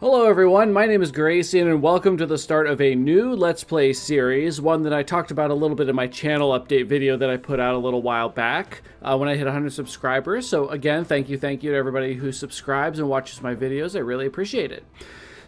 Hello everyone, my name is Grayson and welcome to the start of a new Let's Play series, one that I talked about a little bit in my channel update video that I put out a little while back when I hit 100 subscribers. So again, thank you to everybody who subscribes and watches my videos. I really appreciate it.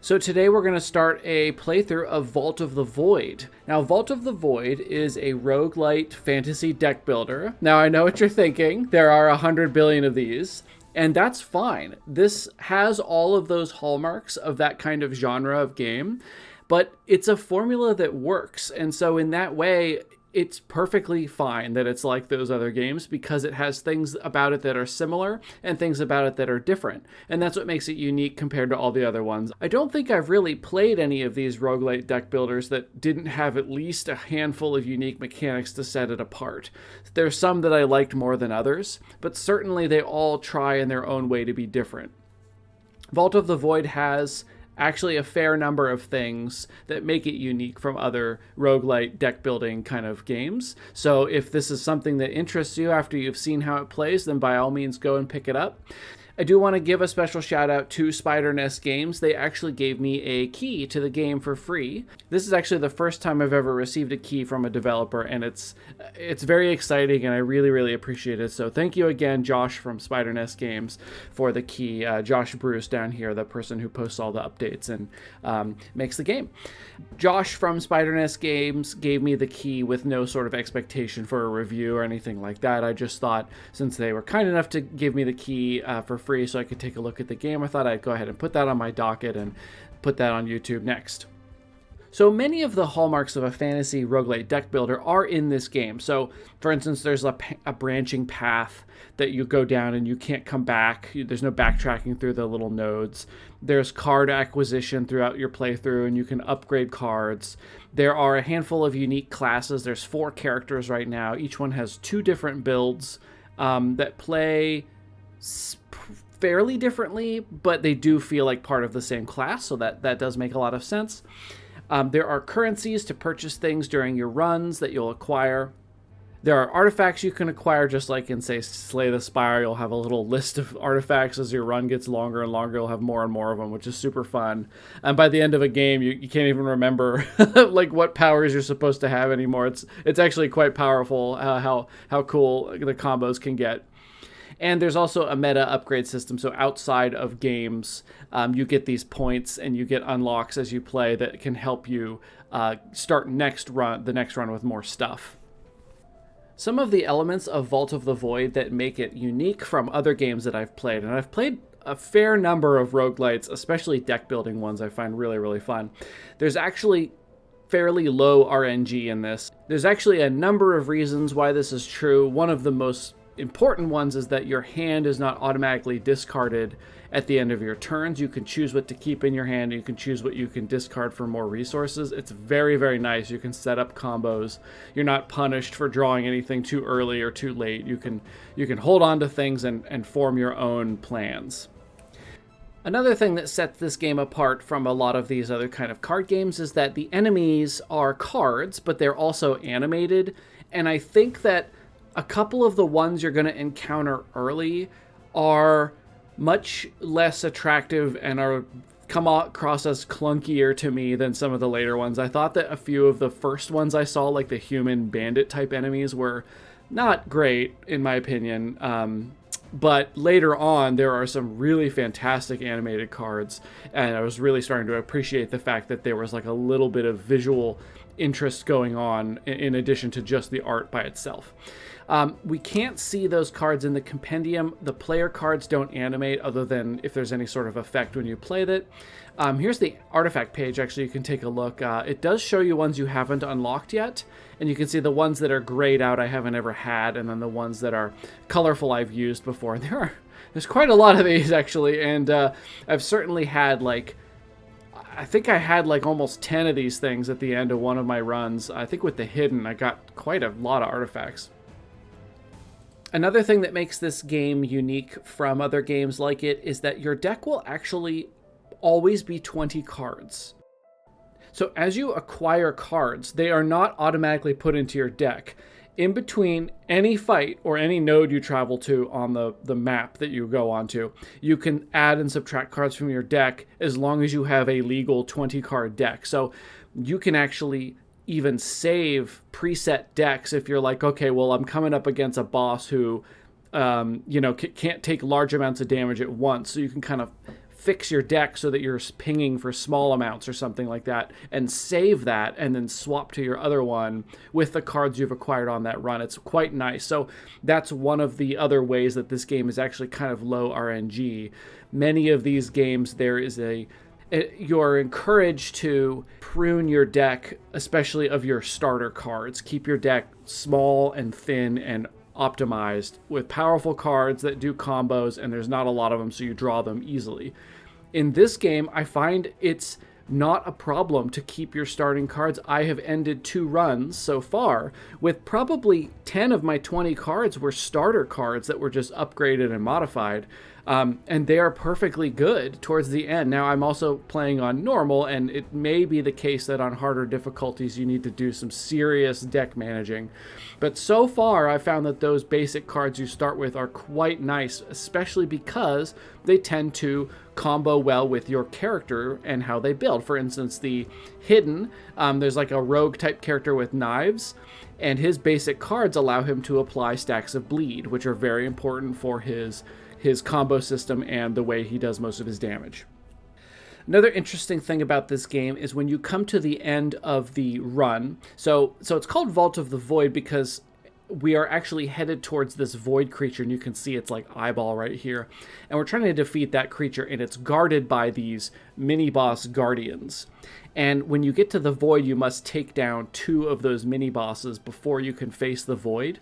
So today we're going to start a playthrough of Vault of the Void. Now, Vault of the Void is a roguelite fantasy deck builder. Now, I know what you're thinking. There are 100 billion of these. And that's fine. This has all of those hallmarks of that kind of genre of game, but it's a formula that works. And so in that way, it's perfectly fine that it's like those other games because it has things about it that are similar and things about it that are different. And that's what makes it unique compared to all the other ones. I don't think I've really played any of these roguelite deck builders that didn't have at least a handful of unique mechanics to set it apart. There's some that I liked more than others, but certainly they all try in their own way to be different. Vault of the Void has actually a fair number of things that make it unique from other roguelite deck building kind of games. So if this is something that interests you after you've seen how it plays, then by all means go and pick it up. I do want to give a special shout out to Spider Nest Games. They actually gave me a key to the game for free. This is actually the first time I've ever received a key from a developer, and it's very exciting, and I really appreciate it. So thank you again, Josh from Spider Nest Games, for the key. Josh Bruce down here, the person who posts all the updates and makes the game. Josh from Spider Nest Games gave me the key with no sort of expectation for a review or anything like that. I just thought, since they were kind enough to give me the key for free so I could take a look at the game, I thought I'd go ahead and put that on my docket and put that on YouTube next. So many of the hallmarks of a fantasy roguelite deck builder are in this game. So for instance, there's a branching path that you go down and you can't come back. There's no backtracking through the little nodes. There's card acquisition throughout your playthrough and you can upgrade cards. There are a handful of unique classes. There's 4 characters right now. Each one has 2 different builds that play fairly differently, but they do feel like part of the same class, so that does make a lot of sense. There are currencies to purchase things during your runs that you'll acquire. There are artifacts you can acquire, just like in, say, Slay the Spire. You'll have a little list of artifacts. As your run gets longer and longer, you'll have more and more of them, which is super fun. And by the end of a game, you can't even remember like what powers you're supposed to have anymore. It's actually quite powerful how cool the combos can get. And there's also a meta upgrade system, so outside of games, you get these points and you get unlocks as you play that can help you start the next run with more stuff. Some of the elements of Vault of the Void that make it unique from other games that I've played, and I've played a fair number of roguelites, especially deck building ones I find really fun. There's actually fairly low RNG in this. There's actually a number of reasons why this is true. One of the most important ones is that your hand is not automatically discarded at the end of your turns. You can choose what to keep in your hand. You can choose what you can discard for more resources. It's very nice. You can set up combos. You're not punished for drawing anything too early or too late. You can hold on to things and form your own plans. Another thing that sets this game apart from a lot of these other kind of card games is that the enemies are cards, but they're also animated. And I think that a couple of the ones you're going to encounter early are much less attractive and are come across as clunkier to me than some of the later ones. I thought that a few of the first ones I saw, like the human bandit type enemies, were not great in my opinion. But later on, there are some really fantastic animated cards, and I was really starting to appreciate the fact that there was like a little bit of visual interest going on in addition to just the art by itself. We can't see those cards in the compendium. The player cards don't animate other than if there's any sort of effect when you play that. Here's the artifact page. Actually, you can take a look. It does show you ones you haven't unlocked yet, and you can see the ones that are grayed out I haven't ever had, and then the ones that are colorful I've used before. There's quite a lot of these actually, and I've certainly had I think I had almost 10 of these things at the end of one of my runs. I think with the hidden, I got quite a lot of artifacts. Another thing that makes this game unique from other games like it is that your deck will actually always be 20 cards. So as you acquire cards, they are not automatically put into your deck. in between any fight or any node you travel to on the map that you go onto, you can add and subtract cards from your deck as long as you have a legal 20-card deck. So you can actually even save preset decks if you're like, okay, well, I'm coming up against a boss who, can't take large amounts of damage at once. So you can kind of fix your deck so that you're pinging for small amounts or something like that, and save that and then swap to your other one with the cards you've acquired on that run. It's quite nice. So that's one of the other ways that this game is actually kind of low RNG. Many of these games, you're encouraged to prune your deck, especially of your starter cards. Keep your deck small and thin and optimized with powerful cards that do combos, and there's not a lot of them, so you draw them easily. In this game, I find it's not a problem to keep your starting cards. I have ended 2 runs so far with probably 10 of my 20 cards were starter cards that were just upgraded and modified. And they are perfectly good towards the end. Now, I'm also playing on normal, and it may be the case that on harder difficulties you need to do some serious deck managing. But so far, I've found that those basic cards you start with are quite nice, especially because they tend to combo well with your character and how they build. For instance, the Hidden, there's like a rogue type character with knives, and his basic cards allow him to apply stacks of bleed, which are very important for his combo system and the way he does most of his damage. Another interesting thing about this game is when you come to the end of the run, so it's called Vault of the Void because we are actually headed towards this void creature, and you can see it's like eyeball right here, and we're trying to defeat that creature, and it's guarded by these mini boss guardians. And when you get to the void, you must take down 2 of those mini bosses before you can face the void.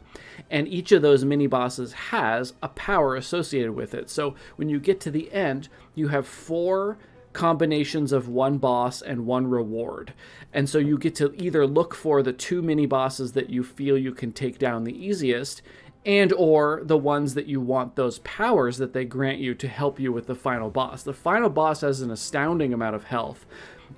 And each of those mini bosses has a power associated with it. So when you get to the end, you have 4 combinations of 1 boss and 1 reward. And so you get to either look for the 2 mini bosses that you feel you can take down the easiest, and or the ones that you want those powers that they grant you to help you with the final boss. The final boss has an astounding amount of health,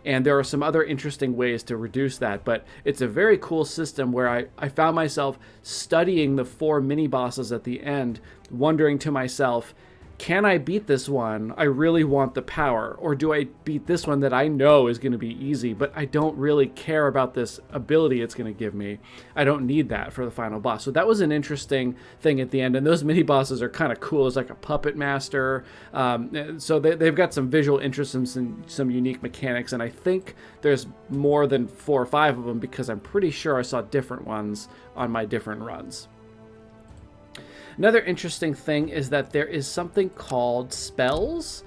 and there are some other interesting ways to reduce that, but it's a very cool system where I found myself studying the 4 mini bosses at the end, wondering to myself, can I beat this one? I really want the power. Or do I beat this one that I know is going to be easy, but I don't really care about this ability it's going to give me. I don't need that for the final boss. So that was an interesting thing at the end. And those mini bosses are kind of cool. It's like a puppet master. So they've got some visual interest and some unique mechanics. And I think there's more than 4 or 5 of them because I'm pretty sure I saw different ones on my different runs. Another interesting thing is that there is something called spells.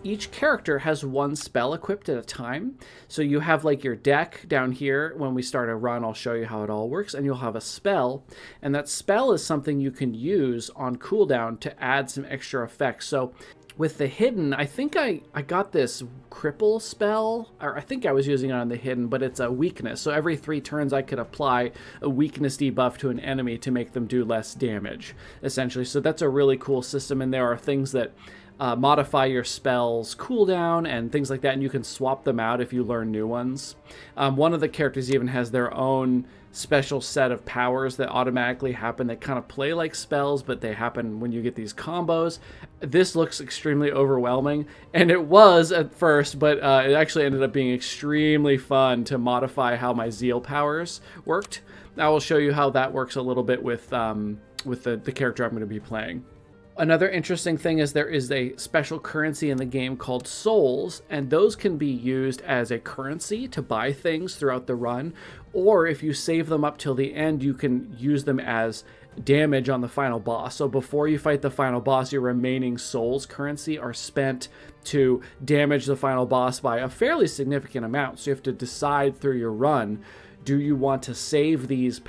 Each character has 1 spell equipped at a time. So you have like your deck down here. When we start a run, I'll show you how it all works, and you'll have a spell. And that spell is something you can use on cooldown to add some extra effects. So with the Hidden, I think I got this cripple spell, or I think I was using it on the Hidden, but it's a weakness. So every 3 turns I could apply a weakness debuff to an enemy to make them do less damage, essentially. So that's a really cool system, and there are things that modify your spells cooldown and things like that, and you can swap them out if you learn new ones. One of the characters even has their own special set of powers that automatically happen that kind of play like spells, but they happen when you get these combos. This looks extremely overwhelming, and it was at first, but it actually ended up being extremely fun to modify how my Zeal powers worked. I will show you how that works a little bit with the character I'm going to be playing. Another interesting thing is there is a special currency in the game called souls, and those can be used as a currency to buy things throughout the run, or if you save them up till the end, you can use them as damage on the final boss. So before you fight the final boss, your remaining souls currency are spent to damage the final boss by a fairly significant amount. So you have to decide through your run, do you want to save these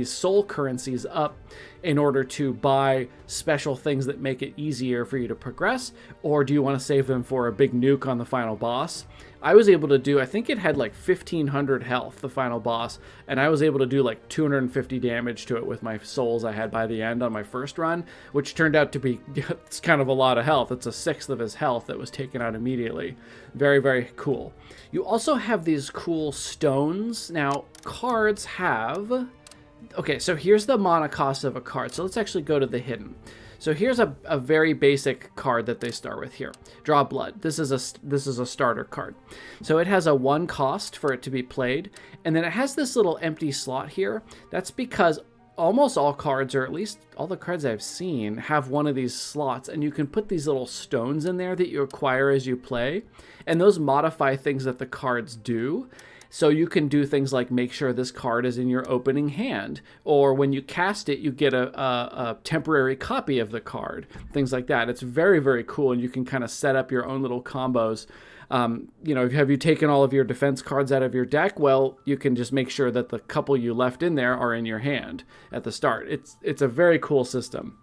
soul currencies up in order to buy special things that make it easier for you to progress, or do you want to save them for a big nuke on the final boss? I was able to do, I think it had like 1500 health, the final boss, and I was able to do like 250 damage to it with my souls I had by the end on my first run, which turned out to be, it's kind of a lot of health. It's a 1/6 of his health that was taken out immediately. Very, very cool. You also have these cool stones. Now, cards have Okay, so here's the mana cost of a card. So let's actually go to the hidden. So here's a very basic card that they start with here. Draw Blood. This is a starter card. So it has a 1 cost for it to be played, and then it has this little empty slot here. That's because almost all cards, or at least all the cards I've seen, have one of these slots, and you can put these little stones in there that you acquire as you play, and those modify things that the cards do. So you can do things like make sure this card is in your opening hand, or when you cast it, you get a temporary copy of the card, things like that. It's very, very cool, and you can kind of set up your own little combos. You know, have you taken all of your defense cards out of your deck? Well, you can just make sure that the couple you left in there are in your hand at the start. It's a very cool system.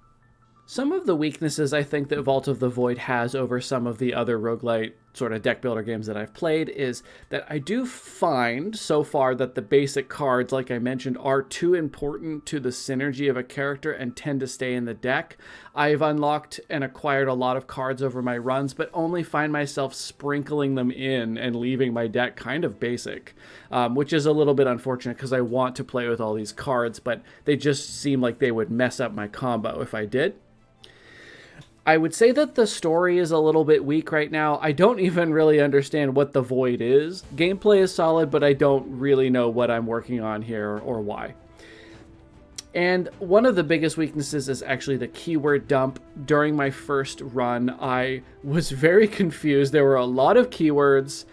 Some of the weaknesses I think that Vault of the Void has over some of the other roguelite sort of deck builder games that I've played is that I do find so far that the basic cards, like I mentioned, are too important to the synergy of a character and tend to stay in the deck. I've unlocked and acquired a lot of cards over my runs, but only find myself sprinkling them in and leaving my deck kind of basic, which is a little bit unfortunate because I want to play with all these cards, but they just seem like they would mess up my combo if I did. I would say that the story is a little bit weak right now. I don't even really understand what the Void is. Gameplay is solid, but I don't really know what I'm working on here or why. And one of the biggest weaknesses is actually the keyword dump. During my first run, I was very confused. There were a lot of keywords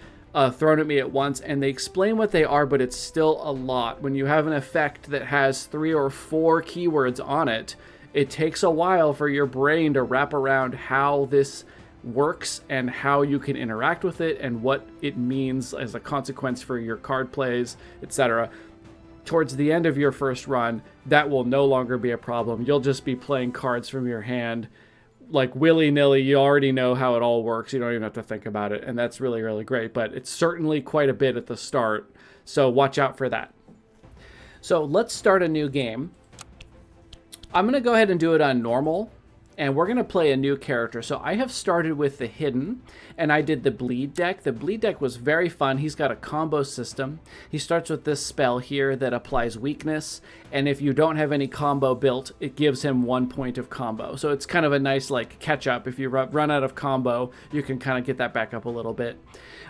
thrown at me at once, and they explain what they are, but it's still a lot. When you have an effect that has 3 or 4 keywords on it, it takes a while for your brain to wrap around how this works and how you can interact with it and what it means as a consequence for your card plays, etc. Towards the end of your first run, that will no longer be a problem. You'll just be playing cards from your hand like willy-nilly. You already know how it all works. You don't even have to think about it, and that's really, really great. But it's certainly quite a bit at the start, so watch out for that. So let's start a new game. I'm going to go ahead and do it on normal, and we're going to play a new character. So I have started with the hidden, and I did the bleed deck. The bleed deck was very fun. He's got a combo system. He starts with this spell here that applies weakness, and if you don't have any combo built, it gives him 1 point of combo. So it's kind of a nice like catch up. If you run out of combo, you can kind of get that back up a little bit.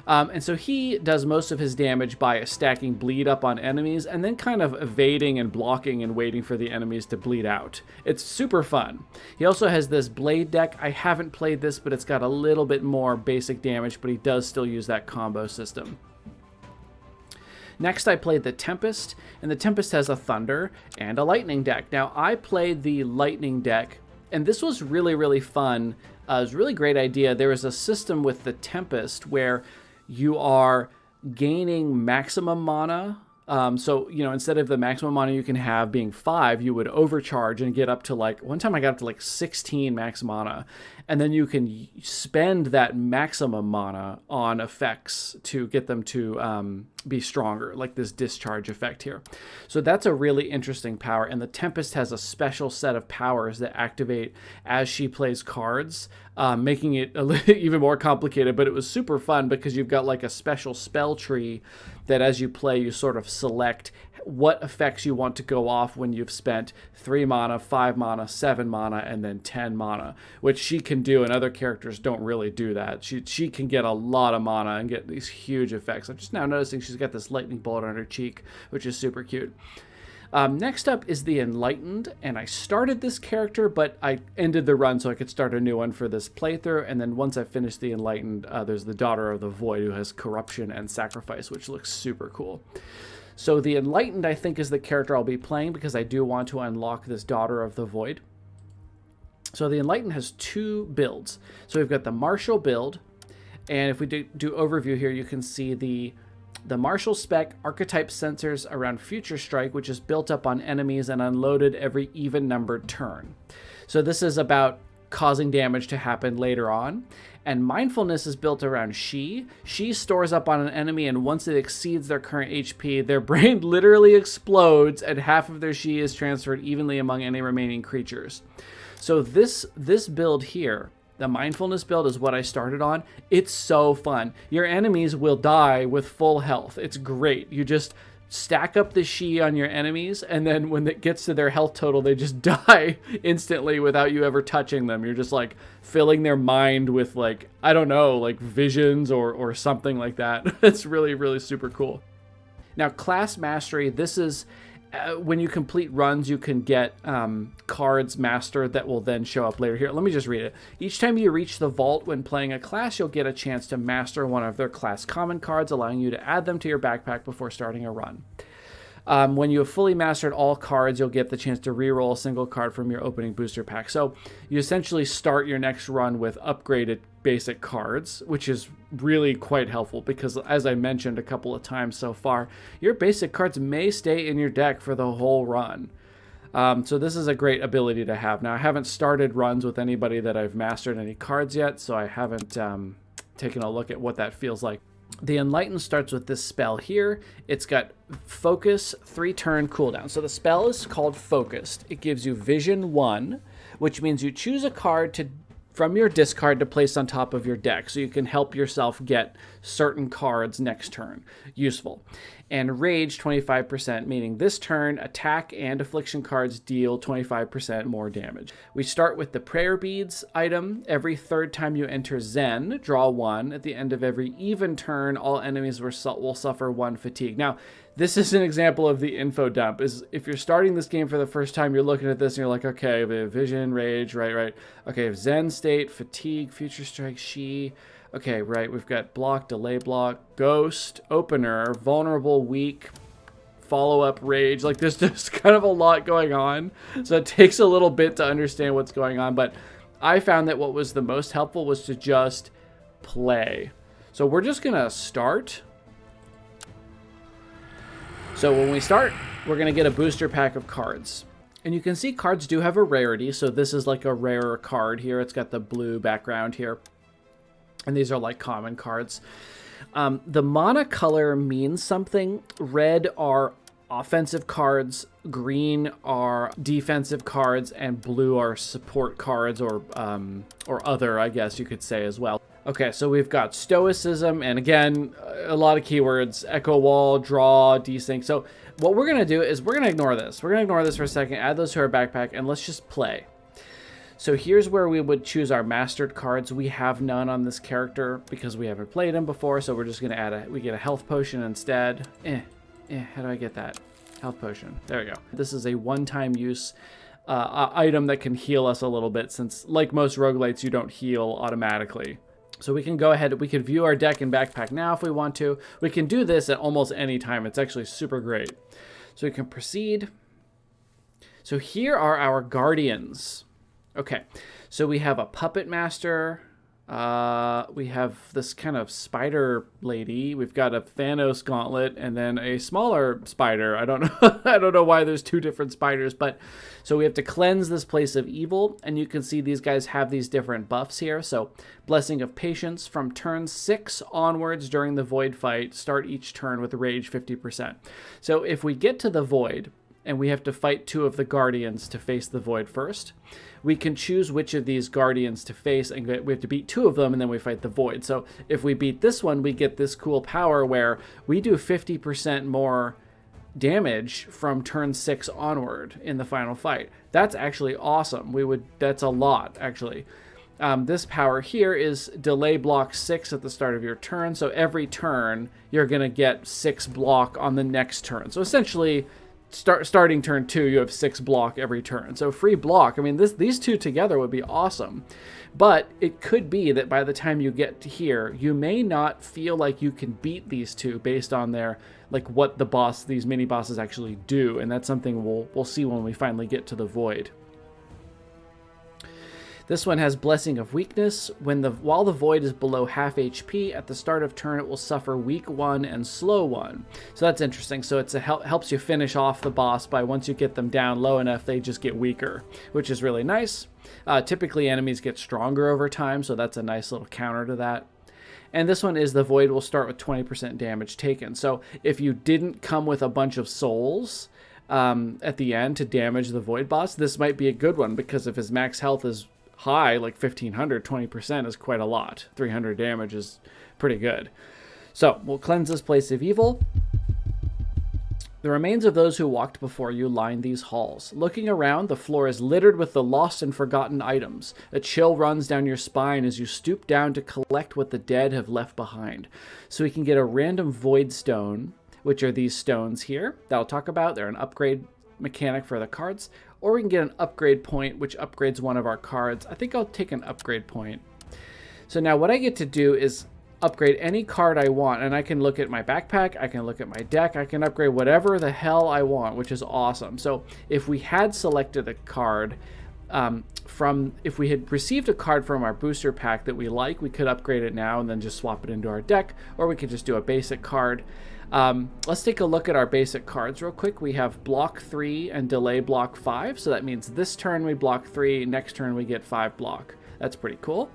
And so he does most of his damage by stacking bleed up on enemies and then kind of evading and blocking and waiting for the enemies to bleed out. It's super fun. He also has this blade deck. I haven't played this, but it's got a little bit more basic damage, but he does still use that combo system. Next, I played the Tempest, and the Tempest has a Thunder and a Lightning deck. Now, I played the Lightning deck, and this was really, really fun. It was a really great idea. There was a system with the Tempest where you are gaining maximum mana. So, you know, instead of the maximum mana you can have being 5, you would overcharge and get up to like, one time I got up to like 16 max mana. And then you can spend that maximum mana on effects to get them to be stronger, like this discharge effect here. So that's a really interesting power. And the Tempest has a special set of powers that activate as she plays cards, making it a little even more complicated. But it was super fun because you've got like a special spell tree that as you play, you sort of select what effects you want to go off when you've spent 3 mana, 5 mana, 7 mana, and then 10 mana, which she can do, and other characters don't really do that. She can get a lot of mana and get these huge effects. I'm just now noticing she's got this lightning bolt on her cheek, which is super cute. Next up is the Enlightened, and I started this character, but I ended the run so I could start a new one for this playthrough, and then once I finished the Enlightened, there's the Daughter of the Void, who has Corruption and Sacrifice, which looks super cool. So the Enlightened, I think, is the character I'll be playing because I do want to unlock this Daughter of the Void. So the Enlightened has 2 builds. So we've got the Martial build, and if we do overview here, you can see the Martial spec archetype sensors around Future Strike, which is built up on enemies and unloaded every even-numbered turn. So this is about causing damage to happen later on. And Mindfulness is built around She. She stores up on an enemy, and once it exceeds their current HP, their brain literally explodes, and half of their She is transferred evenly among any remaining creatures. So this build here, the Mindfulness build, is what I started on. It's so fun. Your enemies will die with full health. It's great. You just stack up the Shi on your enemies, and then when it gets to their health total, they just die instantly without you ever touching them. You're just like filling their mind with like, I don't know, like visions or something like that. It's really, really super cool. Now, class mastery, this is when you complete runs, you can get cards mastered that will then show up later. Here, let me just read it. Each time you reach the vault when playing a class, you'll get a chance to master one of their class common cards, allowing you to add them to your backpack before starting a run. When you have fully mastered all cards, you'll get the chance to reroll a single card from your opening booster pack. So you essentially start your next run with upgraded basic cards, which is really quite helpful because, as I mentioned a couple of times so far, your basic cards may stay in your deck for the whole run. So this is a great ability to have. Now, I haven't started runs with anybody that I've mastered any cards yet, so I haven't taken a look at what that feels like. The Enlightened starts with this spell here. It's got Focus, 3-turn cooldown. So the spell is called Focused. It gives you Vision 1, which means you choose a card from your discard to place on top of your deck, so you can help yourself get certain cards next turn. Useful. And Rage, 25%, meaning this turn, attack and affliction cards deal 25% more damage. We start with the Prayer Beads item. Every third time you enter Zen, draw 1. At the end of every even turn, all enemies will suffer 1 fatigue. Now, this is an example of the info dump. Is if you're starting this game for the first time, you're looking at this and you're like, okay, we have Vision, Rage, right. Okay, Zen State, Fatigue, Future Strike, Shi. Okay, right, we've got Block, Delay Block, Ghost, Opener, Vulnerable, Weak, Follow-Up, Rage. Like, there's just kind of a lot going on. So it takes a little bit to understand what's going on. But I found that what was the most helpful was to just play. So we're just going to start. So when we start, we're going to get a booster pack of cards. And you can see cards do have a rarity. So this is like a rarer card here. It's got the blue background here. And these are like common cards. The mana color means something. Red are offensive cards, green are defensive cards, and blue are support cards or other, I guess you could say as well. Okay, so we've got Stoicism, and again, a lot of keywords, Echo Wall, Draw, Desync. So what we're going to do is we're going to ignore this. We're going to ignore this for a second, add those to our backpack, and let's just play. So here's where we would choose our mastered cards. We have none on this character because we haven't played him before, so we're just going to add we get a health potion instead. How do I get that? Health potion. There we go. This is a one-time use item that can heal us a little bit since, like most roguelites, you don't heal automatically. So we can go ahead, we can view our deck and backpack now if we want to. We can do this at almost any time. It's actually super great. So we can proceed. So here are our guardians. Okay, so we have a puppet master. We have this kind of spider lady. We've got a Thanos gauntlet and then a smaller spider. I don't know. I don't know why there's two different spiders, but so we have to cleanse this place of evil. And you can see these guys have these different buffs here. So Blessing of Patience from turn 6 onwards during the Void fight. Start each turn with Rage 50%. So if we get to the Void and we have to fight 2 of the Guardians to face the Void first, we can choose which of these Guardians to face, and we have to beat 2 of them, and then we fight the Void. So if we beat this one, we get this cool power where we do 50% more damage from turn 6 onward in the final fight. That's actually awesome. That's a lot, actually. This power here is delay block 6 at the start of your turn. So every turn, you're going to get 6 block on the next turn. So essentially, starting turn 2, you have 6 block every turn. So free block, I mean, these two together would be awesome. But it could be that by the time you get to here, you may not feel like you can beat these two based on their, like, what these mini bosses actually do. And that's something we'll see when we finally get to the Void. This one has Blessing of Weakness. While the Void is below half HP, at the start of turn, it will suffer Weak 1 and Slow 1. So that's interesting. So it helps you finish off the boss by once you get them down low enough, they just get weaker, which is really nice. Typically, enemies get stronger over time, so that's a nice little counter to that. And this one is the Void will start with 20% damage taken. So if you didn't come with a bunch of souls at the end to damage the Void boss, this might be a good one, because if his max health is high, like 1500, 20% is quite a lot. 300 damage is pretty good. So we'll cleanse this place of evil. The remains of those who walked before you line these halls. Looking around, the floor is littered with the lost and forgotten items. A chill runs down your spine as you stoop down to collect what the dead have left behind. So we can get a random void stone, which are these stones here that I'll talk about. They're an upgrade mechanic for the cards. Or we can get an upgrade point, which upgrades one of our cards. I think I'll take an upgrade point. So now what I get to do is upgrade any card I want, and I can look at my backpack, I can look at my deck, I can upgrade whatever the hell I want, which is awesome. So if we had selected a card if we had received a card from our booster pack that we like, we could upgrade it now and then just swap it into our deck, or we could just do a basic card. Let's take a look at our basic cards real quick. We have block 3 and delay block 5, so that means this turn we block 3, next turn we get 5 block. That's pretty cool.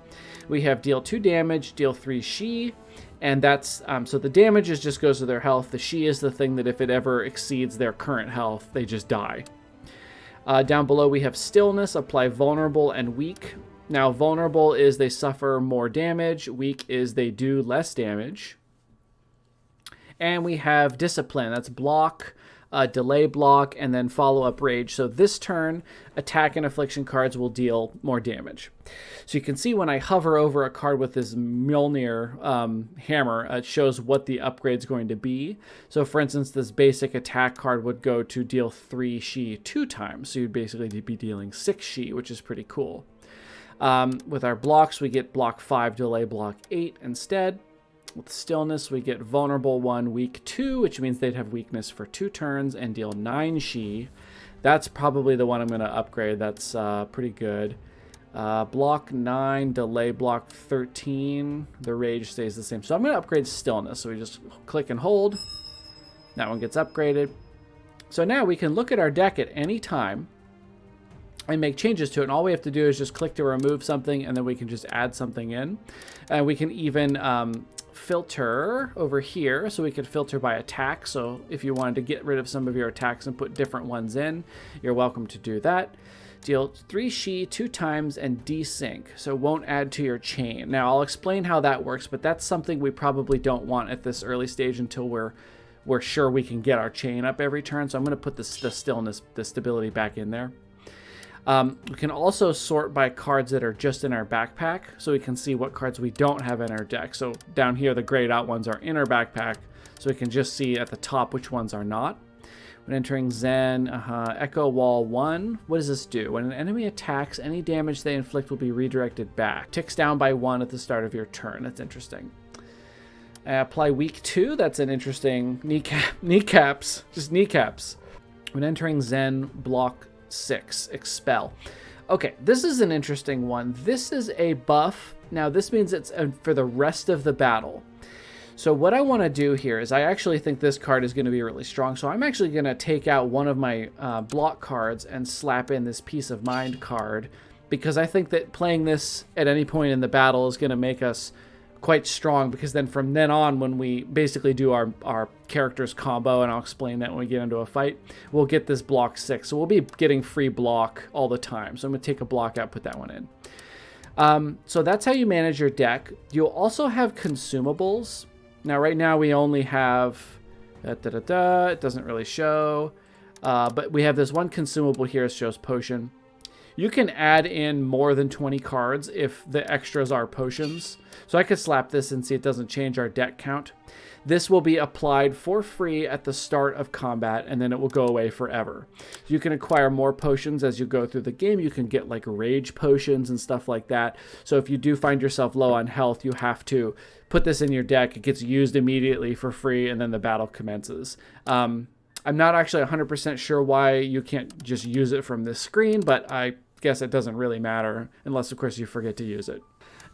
We have deal 2 damage, deal 3 she, and that's, so the damage just goes to their health. The she is the thing that if it ever exceeds their current health, they just die. Down below we have stillness, apply vulnerable and weak. Now vulnerable is they suffer more damage, weak is they do less damage. And we have discipline, that's block, delay block, and then follow-up rage. So this turn, attack and affliction cards will deal more damage. So you can see when I hover over a card with this Mjolnir hammer, it shows what the upgrade's going to be. So for instance, this basic attack card would go to deal 3 she 2 times. So you'd basically be dealing 6 she, which is pretty cool. With our blocks, we get block 5, delay block 8 instead. With stillness, we get vulnerable 1, weak 2, which means they'd have weakness for 2 turns and deal 9 she. That's probably the one I'm going to upgrade. That's pretty good. Block 9, delay block 13. The rage stays the same. So I'm going to upgrade stillness. So we just click and hold. That one gets upgraded. So now we can look at our deck at any time and make changes to it. And all we have to do is just click to remove something, and then we can just add something in. And we can even filter over here, so we could filter by attack. So if you wanted to get rid of some of your attacks and put different ones in, you're welcome to do that. Deal 3 she 2 times and desync, so won't add to your chain. Now I'll explain how that works, but that's something we probably don't want at this early stage until we're sure we can get our chain up every turn. So I'm going to put the stillness, the stability back in there. We can also sort by cards that are just in our backpack, so we can see what cards we don't have in our deck. So down here, the grayed out ones are in our backpack, so we can just see at the top which ones are not. When entering Zen, Echo Wall 1, what does this do? When an enemy attacks, any damage they inflict will be redirected back. Ticks down by 1 at the start of your turn. That's interesting. Apply weak 2, that's an interesting kneecaps, just kneecaps. When entering Zen, block 6, expel. Okay, this is an interesting one. This is a buff. Now this means it's for the rest of the battle. So what I want to do here is I actually think this card is going to be really strong. So I'm actually going to take out one of my block cards and slap in this Peace of Mind card, because I think that playing this at any point in the battle is going to make us quite strong, because then from then on, when we basically do our character's combo, and I'll explain that when we get into a fight, we'll get this block 6. So we'll be getting free block all the time. So I'm going to take a block out, put that one in. So that's how you manage your deck. You'll also have consumables. Now right now we only have, it doesn't really show, but we have this one consumable here, it shows potion. You can add in more than 20 cards if the extras are potions. So I could slap this and see it doesn't change our deck count. This will be applied for free at the start of combat, and then it will go away forever. You can acquire more potions as you go through the game. You can get like rage potions and stuff like that. So if you do find yourself low on health, you have to put this in your deck. It gets used immediately for free, and then the battle commences. I'm not actually 100% sure why you can't just use it from this screen, but I guess it doesn't really matter unless, of course, you forget to use it.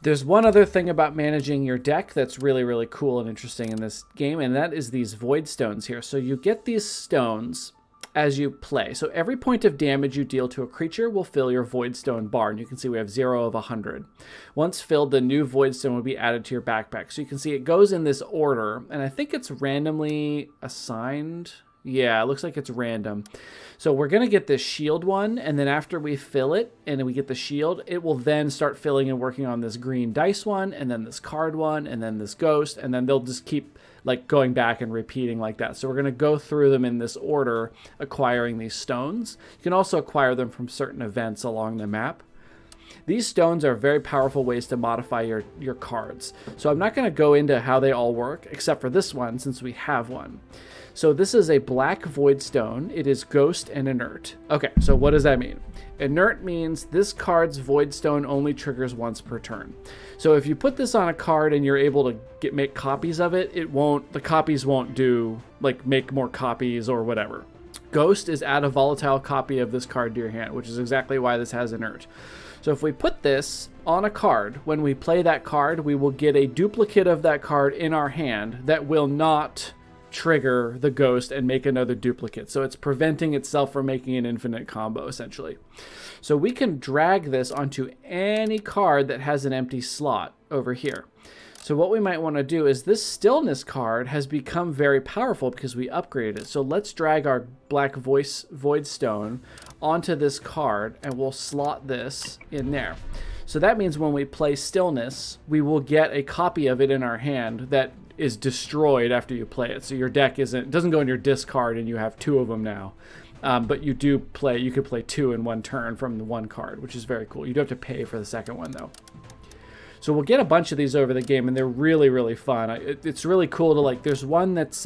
There's one other thing about managing your deck that's really, really cool and interesting in this game, and that is these void stones here. So you get these stones as you play. So every point of damage you deal to a creature will fill your void stone bar, and you can see we have 0 of 100. Once filled, the new void stone will be added to your backpack. So you can see it goes in this order, and I think it's randomly assigned. Yeah, it looks like it's random. So we're going to get this shield one, and then after we fill it and we get the shield, it will then start filling and working on this green dice one, and then this card one, and then this ghost, and then they'll just keep like going back and repeating like that. So we're going to go through them in this order, acquiring these stones. You can also acquire them from certain events along the map. These stones are very powerful ways to modify your cards. So I'm not going to go into how they all work, except for this one, since we have one. So this is a black void stone. It is ghost and inert. Okay, so what does that mean? Inert means this card's void stone only triggers once per turn. So if you put this on a card and you're able to make copies of it, the copies won't do, like, make more copies or whatever. Ghost is add a volatile copy of this card to your hand, which is exactly why this has inert. So if we put this on a card, when we play that card, we will get a duplicate of that card in our hand that will not trigger the ghost and make another duplicate. So it's preventing itself from making an infinite combo, essentially. So we can drag this onto any card that has an empty slot over here. So what we might want to do is this stillness card has become very powerful because we upgraded it. So let's drag our black void stone onto this card and we'll slot this in there. So that means when we play stillness, we will get a copy of it in our hand that is destroyed after you play it. So your deck doesn't go in your discard and you have two of them now. But you could play two in one turn from the one card, which is very cool. You do have to pay for the second one though. So we'll get a bunch of these over the game and they're really, really fun. It's really cool to like, there's one that's,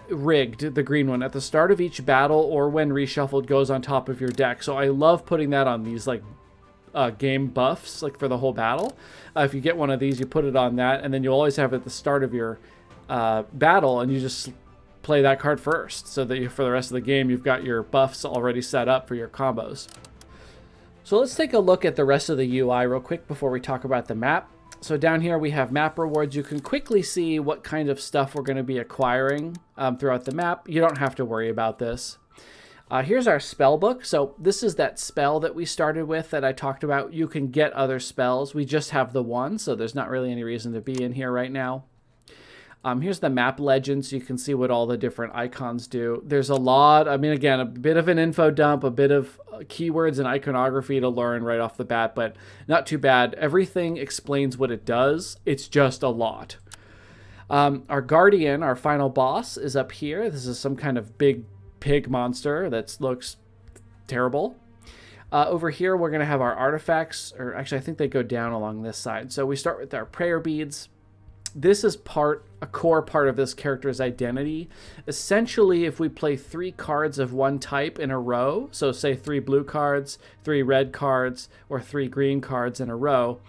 rigged, the green one. At the start of each battle or when reshuffled goes on top of your deck. So I love putting that on these like game buffs, like for the whole battle. If you get one of these, you put it on that, and then you always have it at the start of your battle, and you just play that card first, so that for the rest of the game, you've got your buffs already set up for your combos. So let's take a look at the rest of the UI real quick before we talk about the map. So down here we have map rewards. You can quickly see what kind of stuff we're going to be acquiring throughout the map. You don't have to worry about this. Here's our spell book. So this is that spell that we started with that I talked about. You can get other spells. We just have the one, so there's not really any reason to be in here right now. Here's the map legend, so you can see what all the different icons do. There's a lot, I mean, again, a bit of an info dump, a bit of keywords and iconography to learn right off the bat, but not too bad. Everything explains what it does. It's just a lot. Our guardian, our final boss, is up here. This is some kind of big pig monster that looks terrible. Over here, we're going to have our artifacts, or actually, I think they go down along this side. So we start with our prayer beads. This is a core part of this character's identity. Essentially, if we play 3 cards of one type in a row, so say 3 blue cards, 3 red cards, or 3 green cards in a row,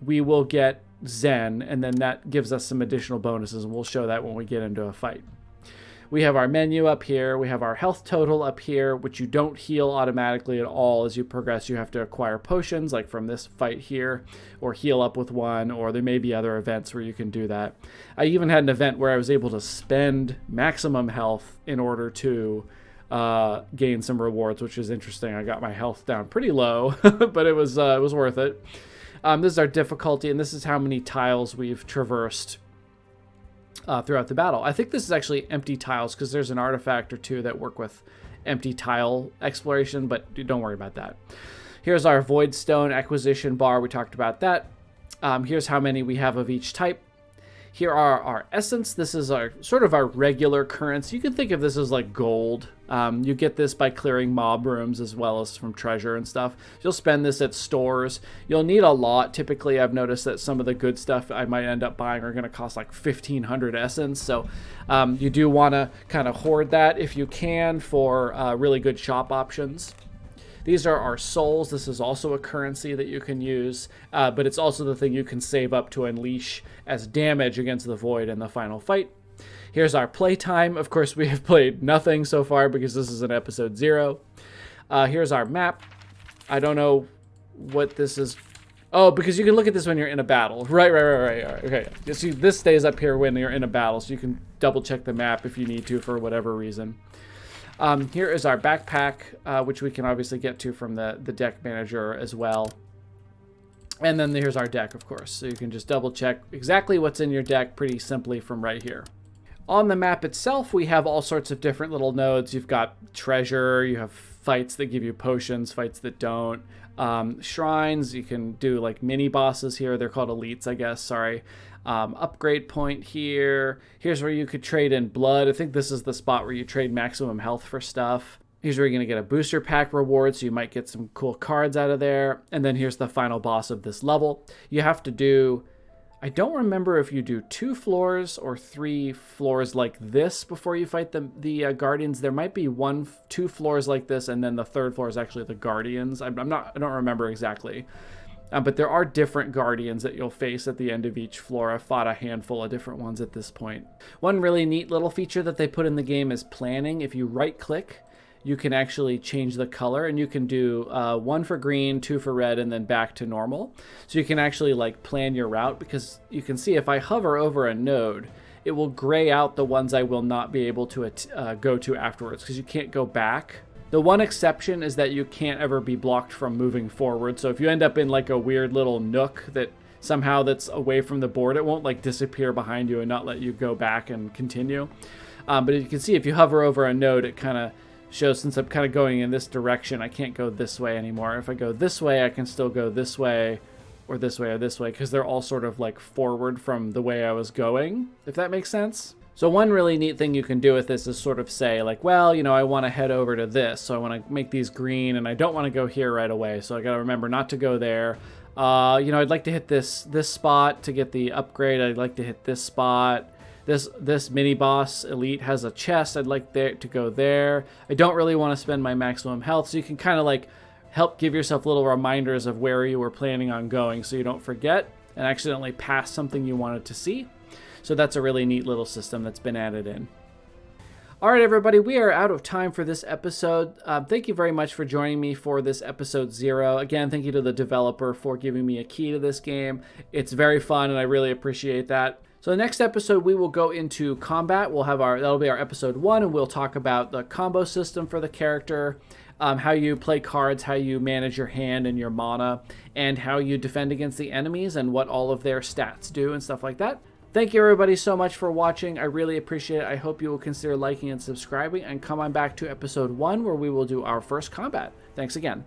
we will get Zen, and then that gives us some additional bonuses, and we'll show that when we get into a fight. We have our menu up here. We have our health total up here, which you don't heal automatically at all as you progress. You have to acquire potions, like from this fight here, or heal up with one, or there may be other events where you can do that. I even had an event where I was able to spend maximum health in order to gain some rewards, which is interesting. I got my health down pretty low, but it was worth it. This is our difficulty, and this is how many tiles we've traversed throughout the battle. I think this is actually empty tiles because there's an artifact or two that work with empty tile exploration, but don't worry about that. Here's our void stone acquisition bar. We talked about that. Here's how many we have of each type. Here are our essence. This is our sort of our regular currency. You can think of this as like gold. You get this by clearing mob rooms as well as from treasure and stuff. You'll spend this at stores. You'll need a lot. Typically, I've noticed that some of the good stuff I might end up buying are going to cost like 1,500 essence. So you do want to kind of hoard that if you can for really good shop options. These are our souls. This is also a currency that you can use, but it's also the thing you can save up to unleash as damage against the void in the final fight. Here's our playtime. Of course, we have played nothing so far because this is an episode 0. Here's our map. I don't know what this is. Oh, because you can look at this when you're in a battle. Right. Okay. You see, this stays up here when you're in a battle, so you can double check the map if you need to for whatever reason. Here is our backpack, which we can obviously get to from the deck manager as well. And then here's our deck, of course. So you can just double check exactly what's in your deck pretty simply from right here. On the map itself, we have all sorts of different little nodes. You've got treasure, you have fights that give you potions, fights that don't. Shrines, you can do like mini bosses here. They're called elites, I guess, sorry. Upgrade point here. Here's where you could trade in blood. I think this is the spot where you trade maximum health for stuff. Here's where you're going to get a booster pack reward, so you might get some cool cards out of there. And then here's the final boss of this level. You have to do, I don't remember if you do 2 floors or 3 floors like this before you fight the Guardians. There might be 2 floors like this, and then the 3rd floor is actually the Guardians. I don't remember exactly. But there are different Guardians that you'll face at the end of each floor. I've fought a handful of different ones at this point. One really neat little feature that they put in the game is planning. If you right-click, you can actually change the color, and you can do 1 for green, 2 for red, and then back to normal. So you can actually like plan your route, because you can see if I hover over a node, it will gray out the ones I will not be able to go to afterwards, because you can't go back. The one exception is that you can't ever be blocked from moving forward. So if you end up in like a weird little nook that somehow that's away from the board, it won't like disappear behind you and not let you go back and continue. But you can see if you hover over a node, it kind of shows, since I'm kind of going in this direction, I can't go this way anymore. If I go this way, I can still go this way or this way or this way, because they're all sort of like forward from the way I was going, if that makes sense. So one really neat thing you can do with this is sort of say like, well, you know, I want to head over to this, so I want to make these green, and I don't want to go here right away, so I got to remember not to go there. You know, I'd like to hit this spot to get the upgrade. I'd like to hit this spot. This mini boss elite has a chest. I'd like to go there. I don't really want to spend my maximum health, so you can kind of like help give yourself little reminders of where you were planning on going, so you don't forget and accidentally pass something you wanted to see. So that's a really neat little system that's been added in. All right, everybody, we are out of time for this episode. Thank you very much for joining me for this episode 0. Again, thank you to the developer for giving me a key to this game. It's very fun, and I really appreciate that. So the next episode, we will go into combat. That'll be our episode 1, and we'll talk about the combo system for the character, how you play cards, how you manage your hand and your mana, and how you defend against the enemies and what all of their stats do and stuff like that. Thank you, everybody, so much for watching. I really appreciate it. I hope you will consider liking and subscribing, and come on back to episode 1, where we will do our first combat. Thanks again.